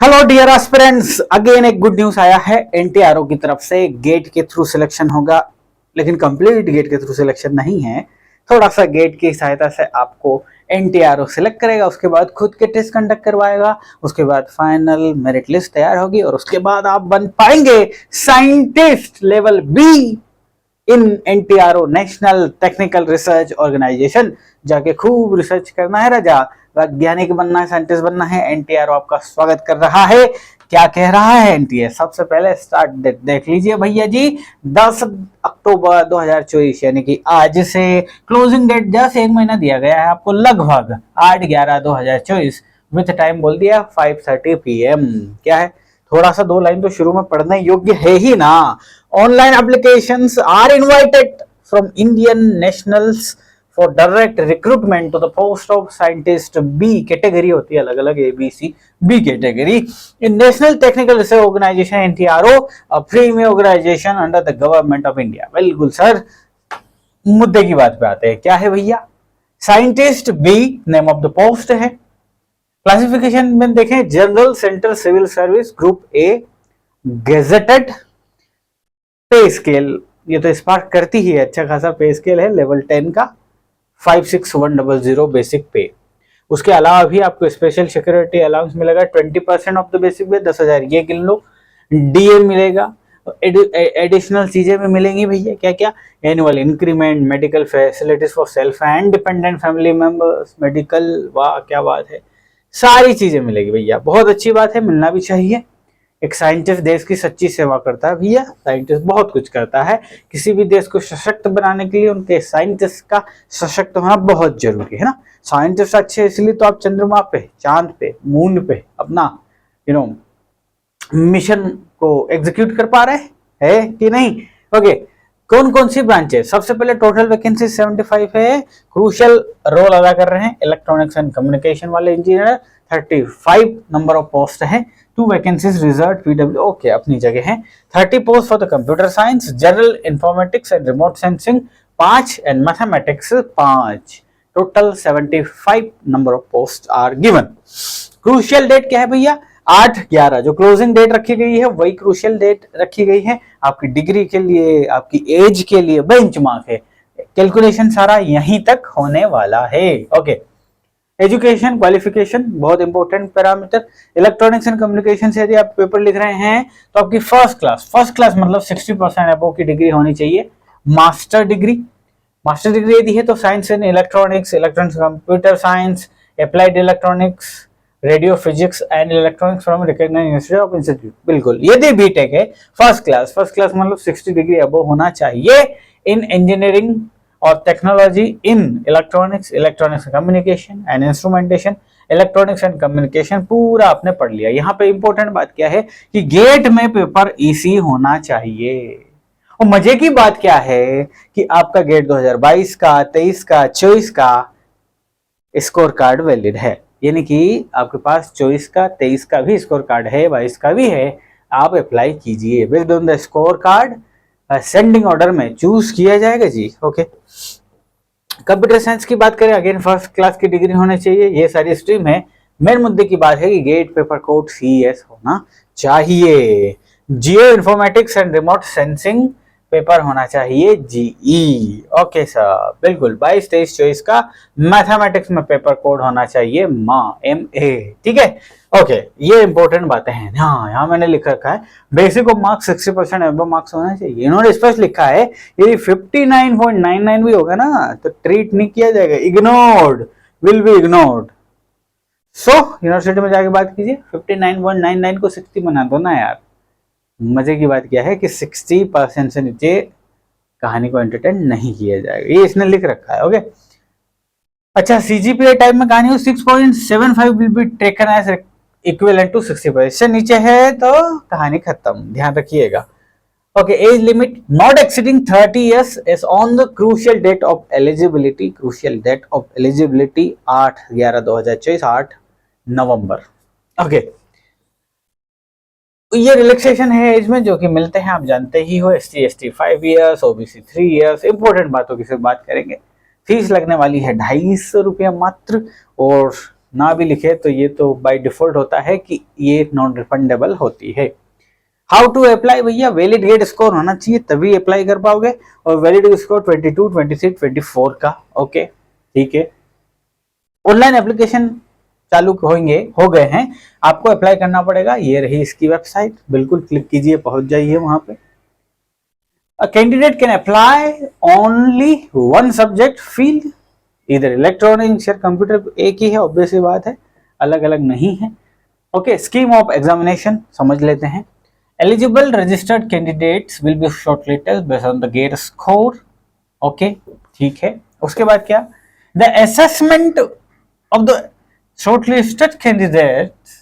Hello dear aspirants, again एक good news आया है एनटीआरओ की तरफ से। गेट के थ्रू सिलेक्शन होगा, लेकिन कंप्लीट गेट के थ्रू सिलेक्शन नहीं है। थोड़ा सा गेट की सहायता से आपको एनटीआरओ सिलेक्ट करेगा, उसके बाद खुद के टेस्ट कंडक्ट करवाएगा, उसके बाद फाइनल मेरिट लिस्ट तैयार होगी और उसके बाद आप बन पाएंगे scientist level B in NTRO national technical research organisation. जाके खूब रिसर्च करना है राजा, वैज्ञानिक बनना है, साइंटिस्ट बनना है। एनटीआरओ आपका स्वागत कर रहा है। क्या कह रहा है एनटीए? सबसे पहले स्टार्ट डेट देख लीजिए भैया जी, 10 अक्टूबर 2024 यानी कि आज से क्लोजिंग डेट जस्ट एक महीना दिया गया है आपको, लगभग 8/11/2024 विथ टाइम बोल दिया 5:30 PM। क्या है, थोड़ा सा दो लाइन तो शुरू में पढ़ने योग्य है ही ना। Online applications are invited from Indian nationals for direct recruitment to the post of scientist B category होती है, अलग अलग ABC B category in national technical research organisation NTRO, a premier organisation under the government of India. बिल्कुल sir, मुद्दे की बात पे आते हैं। क्या है भैया? Scientist B name of the post है। क्लासिफिकेशन में देखें, general, central, civil service, group A, gazetted. पे स्केल ये तो स्पार्क करती ही है, अच्छा खासा पे स्केल है लेवल 10 का, 56100 बेसिक पे। उसके अलावा भी आपको स्पेशल सिक्योरिटी अलाउंस मिलेगा 20% ऑफ द बेसिक पे, 10,000 ये गिन लो। डीए मिलेगा, एडिशनल चीजें भी मिलेंगी भैया। क्या क्या? Annual increment, medical facilities for self and dependent family members, medical, वाह क्या बात है, सारी चीजें मिलेगी भैया। बहुत अच्छी बात है, मिलना भी चाहिए। एक साइंटिस्ट देश की सच्ची सेवा करता है भैया। साइंटिस्ट बहुत कुछ करता है, किसी भी देश को सशक्त बनाने के लिए उनके साइंटिस्ट का सशक्त होना बहुत जरूरी है ना। साइंटिस्ट अच्छे इसलिए तो आप चंद्रमा पे, चांद पे, मून पे अपना मिशन को एग्जीक्यूट कर पा रहे हैं कि नहीं। ओके, कौन कौन सी ब्रांचेस? सबसे पहले टोटल वैकेंसी 75 है। क्रूशियल रोल अदा कर रहे हैं इलेक्ट्रॉनिक्स एंड कम्युनिकेशन वाले इंजीनियर, 35 नंबर ऑफ पोस्ट है। 2 वैकेंसीज रिजर्व पीडब्ल्यू, ओके अपनी जगह है। 30 post for the computer science, general informatics and remote sensing 5 and mathematics 5। Total 75 number of post are given. Crucial date क्या है भैया? 8/11 जो closing date रखी गई है वही क्रूशियल डेट रखी गई है आपकी डिग्री के लिए, आपकी एज के लिए बेंचमार्क है। कैलकुलेशन सारा यहीं तक होने वाला है। ओके, एजुकेशन क्वालिफिकेशन बहुत important parameter. Electronics and communication से यदि आप पेपर लिख रहे हैं तो आपकी फर्स्ट क्लास मतलब 60% अबव की डिग्री होनी चाहिए। मास्टर डिग्री यदि है तो science in electronics, electronics computer science, applied electronics, radio physics and electronics from recognised institute of institute. बिल्कुल, यदि बीटेक है फर्स्ट क्लास मतलब 60 डिग्री अबव होना चाहिए इन इंजीनियरिंग और technology, in electronics communication and instrumentation, electronics and communication पूरा आपने पढ़ लिया। यहाँ पे इंपॉर्टेंट बात क्या है कि गेट में पेपर इजी होना चाहिए। और मजे की बात क्या है कि आपका गेट 2022 का, 23 का, 24 का स्कोर कार्ड वैलिड है, यानी कि आपके पास 24 का, 23 का भी स्कोर कार्ड है, 22 का भी है। आप अप्लाई कीजिए, based on the score card sending order में चूज किया जाएगा जी। ओके, कंप्यूटर साइंस की बात करें, अगेन फर्स्ट क्लास की डिग्री होनी चाहिए। ये सारी स्ट्रीम है। मेन मुद्दे की बात है कि गेट पेपर कोड CS होना चाहिए। Geo informatics and remote sensing paper होना चाहिए GE। ओके सर, बिल्कुल। 22, 23, 24 का मैथमेटिक्स में पेपर कोड होना चाहिए MA। ठीक है, ओके, ये इंपॉर्टेंट बातें हैं। हाँ, यहाँ मैंने लिख रखा है basic of marks 60% above marks होना चाहिए। इन्होंने स्पष्ट लिखा है यदि 59.99 भी होगा ना तो ट्रीट नहीं किया जाएगा, ignored, will be ignored. So university में जाके बात कीजिए, 59.99 को 60 बना दो ना यार। मजे की बात क्या है कि 60% से नीचे कहानी को एंटरटेन नहीं किया जाएगा, ये इसने लिख रखा है। ओके, अच्छा, CGPA टाइप में कहानी हो 6.75 will be taken as equivalent to 60%। इससे नीचे है तो कहानी खत्म, ध्यान रखिएगा। Okay, age limit not exceeding 30 years is on the crucial date of eligibility. Crucial date of eligibility 8/11/2024, 8 नवंबर। ओके, ये रिलैक्सेशन है एज में जो कि मिलते हैं, आप जानते ही हो। SC/ST 5 years, OBC 3 years। Important बातों की सिर्फ बात करेंगे। फीस लगने वाली है 250 रुपया मात्र, और ना भी लिखे तो ये तो बाय डिफॉल्ट होता है कि ये नॉन रिफंडेबल होती है। हाउ टू अप्लाई भैया, वैलिड गेट स्कोर होना चाहिए तभी अप्लाई कर पाओगे, और वैलिड स्कोर 22, 23, 24 का। ओके ठीक है। ऑनलाइन एप्लीकेशन चालू हो गए हैं, आपको अप्लाई करना पड़ेगा। ये रही इसकी वेबसाइट, बिल्कुल क्लिक कीजिए, पहुंच जाइए वहां पे। A candidate can apply only one subject field, either electronics या कंप्यूटर, एक ही है, ऑब्वियस सी बात है, अलग अलग नहीं है। ओके, स्कीम ऑफ एग्जामिनेशन समझ लेते हैं। Eligible registered candidates will be shortlisted based on the GATE score. Okay ठीक है। उसके बाद क्या, the assessment of the shortlisted candidates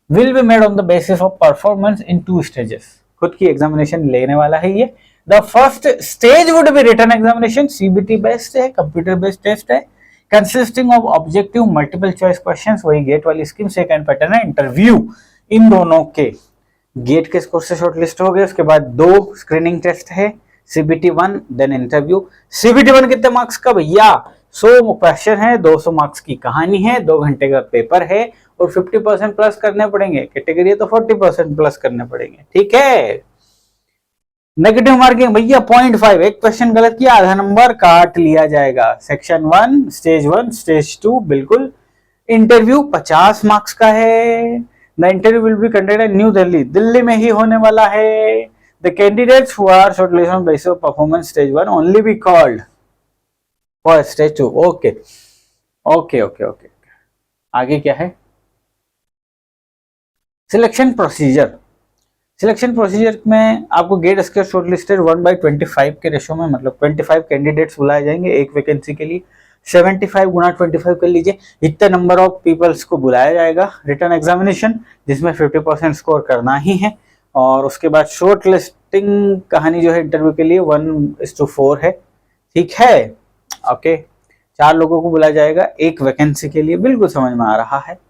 will be made on the basis of performance in 2 stages. खुद की एग्जामिनेशन लेने वाला है ये। The first stage would be written examination, CBT based है, कंप्यूटर बेस्ड टेस्ट है, consisting of objective multiple choice questions, वही gate वाली स्कीम। सेकंड पैटर्न है इंटरव्यू, इन दोनों के गेट के स्कोर से शॉर्टलिस्ट हो गए। उसके बाद 2 स्क्रीनिंग टेस्ट है, CBT 1 देन इंटरव्यू। CBT 1 कितने मार्क्स का भैया, 100 क्वेश्चन है, 200 मार्क्स की कहानी है, 2 घंटे का पेपर है, और 50% प्लस करने पड़ेंगे। कैटेगरी है तो 40% प्लस करने पड़ेंगे, ठीक है। नेगेटिव मार्किंग भैया 0.5, एक क्वेश्चन गलत किया आधा नंबर काट लिया जाएगा। सेक्शन 1, स्टेज 2 बिल्कुल। इंटरव्यू 50 मार्क्स का है। The interview will be conducted in New Delhi, Delhi में ही होने वाला है। The candidates who are shortlisted on basis of performance stage 1 only be called for stage 2। Okay okay okay okay, आगे क्या है, सिलेक्शन प्रोसीजर। सिलेक्शन प्रोसीजर में आपको गेट स्कोर शॉर्टलिस्टेड 1/25 के रेशो में, मतलब 25 कैंडिडेट्स बुलाए जाएंगे एक वैकेंसी के लिए। 75 गुना 25 कर लीजिए, इतने नंबर ऑफ पीपल्स को बुलाया जाएगा। रिटर्न एग्जामिनेशन जिसमें 50% स्कोर करना ही है, और उसके बाद शॉर्ट लिस्टिंग कहानी जो है इंटरव्यू के लिए 1:4 है, ठीक है। ओके, 4 लोगों को बुलाया जाएगा एक वैकेंसी के लिए, बिल्कुल समझ में आ रहा है।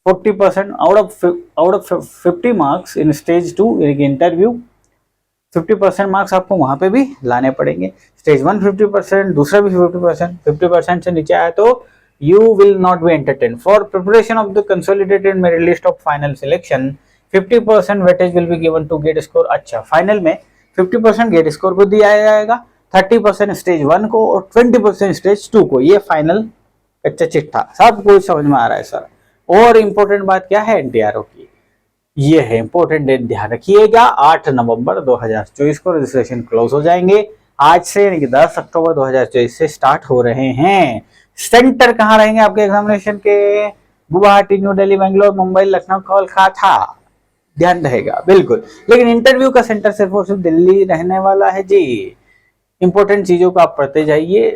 40% out of 50 marks in stage 2 interview, 50% marks आपको वहां पे भी लाने पड़ेंगे। स्टेज 1 50%, दूसरा भी 50%, 50% से नीचे आया तो you will not be entertain. For preparation of the consolidated merit list of final selection 50% weightage will be given to GATE score. अच्छा, फाइनल में 50% गेट स्कोर को दिया जाएगा, 30% स्टेज 1 को और 20% स्टेज 2 को। ये फाइनल कच्चा चिट्ठा, सब कुछ समझ में आ रहा है सर। और इंपॉर्टेंट बात क्या है एनटीआरओ की, ये है इंपॉर्टेंट डेट, ध्यान रखिएगा। 8 नवंबर 2024 को रजिस्ट्रेशन क्लोज हो जाएंगे। आज से यानी कि 10 अक्टूबर 2024 से स्टार्ट हो रहे हैं। सेंटर कहाँ रहेंगे आपके एग्जामिनेशन के, गुवाहाटी, न्यू दिल्ली, बेंगलोर, मुंबई, लखनऊ, कोलकाता, ध्यान रहेगा बिल्कुल। लेकिन इंटरव्यू का सेंटर सिर्फ और सिर्फ दिल्ली रहने वाला है जी। इंपॉर्टेंट चीजों को आप पढ़ते जाइए।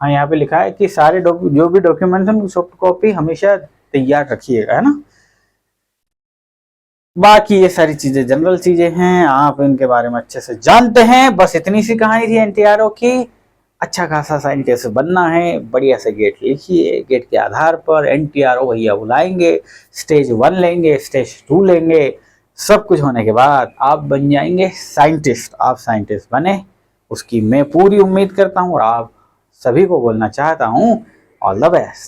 हाँ, यहाँ पे लिखा है कि सारे जो भी डॉक्यूमेंट्स हैं सॉफ्ट कॉपी हमेशा तैयार रखिएगा, है ना। बाकी ये सारी चीजें जनरल चीजें हैं, आप इनके बारे में अच्छे से जानते हैं। बस इतनी सी कहानी थी एनटीआरओ की। अच्छा खासा साइंटिस्ट बनना है, बढ़िया से गेट लिखिए, गेट के आधार पर एनटीआरओ भैया बुलाएंगे, स्टेज 1 लेंगे, स्टेज 2 लेंगे। सब कुछ होने के बाद आप बन जाएंगे साइंटिस्ट। आप साइंटिस्ट बने, उसकी मैं पूरी उम्मीद करता हूँ, और आप सभी को बोलना चाहता हूँ ऑल द बेस्ट।